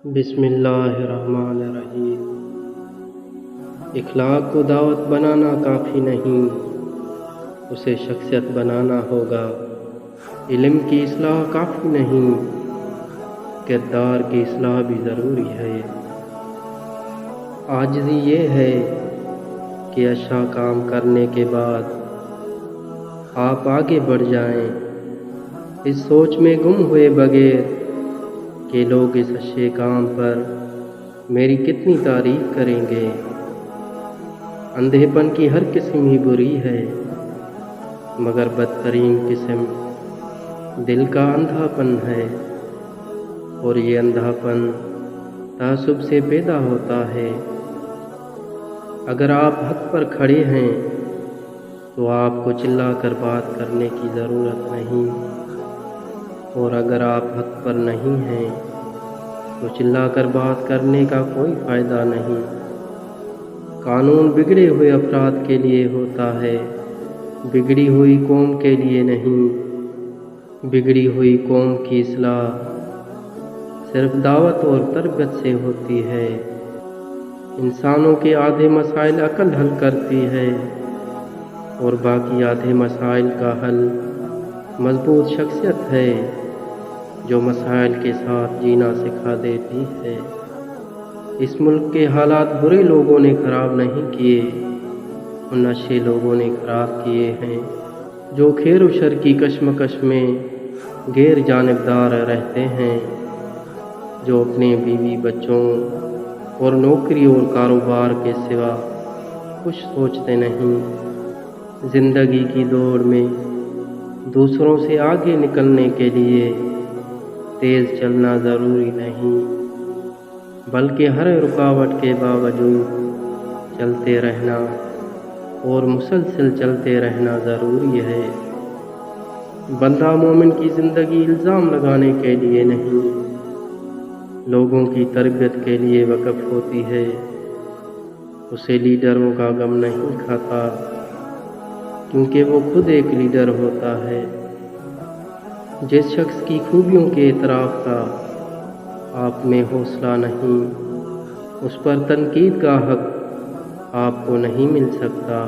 بسم اللہ الرحمن الرحیم۔ اخلاق کو دعوت بنانا کافی نہیں، اسے شخصیت بنانا ہوگا۔ علم کی اصلاح کافی نہیں، کردار کی اصلاح بھی ضروری ہے۔ عاجزی یہ ہے کہ اچھا کام کرنے کے بعد آپ آگے بڑھ جائیں، اس سوچ میں گم ہوئے بغیر کہ لوگ اس اچھے کام پر میری کتنی تعریف کریں گے۔ اندھے پن کی ہر قسم ہی بری ہے، مگر بدترین قسم دل کا اندھا پن ہے، اور یہ اندھا پن تعصب سے پیدا ہوتا ہے۔ اگر آپ حق پر کھڑے ہیں تو آپ کو چلا کر بات کرنے کی ضرورت نہیں، اور اگر آپ حق پر نہیں ہیں تو چلا کر بات کرنے کا کوئی فائدہ نہیں۔ قانون بگڑے ہوئے افراد کے لیے ہوتا ہے، بگڑی ہوئی قوم کے لیے نہیں۔ بگڑی ہوئی قوم کی اصلاح صرف دعوت اور تربیت سے ہوتی ہے۔ انسانوں کے آدھے مسائل عقل حل کرتی ہے، اور باقی آدھے مسائل کا حل مضبوط شخصیت ہے، جو مسائل کے ساتھ جینا سکھا دیتی ہے۔ اس ملک کے حالات برے لوگوں نے خراب نہیں کیے، ان اچھے لوگوں نے خراب کیے ہیں جو خیر و شر کی کشمکش میں غیر جانبدار رہتے ہیں، جو اپنے بیوی بچوں اور نوکری اور کاروبار کے سوا کچھ سوچتے نہیں۔ زندگی کی دوڑ میں دوسروں سے آگے نکلنے کے لیے تیز چلنا ضروری نہیں، بلکہ ہر رکاوٹ کے باوجود چلتے رہنا اور مسلسل چلتے رہنا ضروری ہے۔ بندہ مومن کی زندگی الزام لگانے کے لیے نہیں، لوگوں کی تربیت کے لیے وقف ہوتی ہے۔ اسے لیڈروں کا غم نہیں کھاتا، کیونکہ وہ خود ایک لیڈر ہوتا ہے۔ جس شخص کی خوبیوں کے اعتراف کا آپ میں حوصلہ نہیں، اس پر تنقید کا حق آپ کو نہیں مل سکتا۔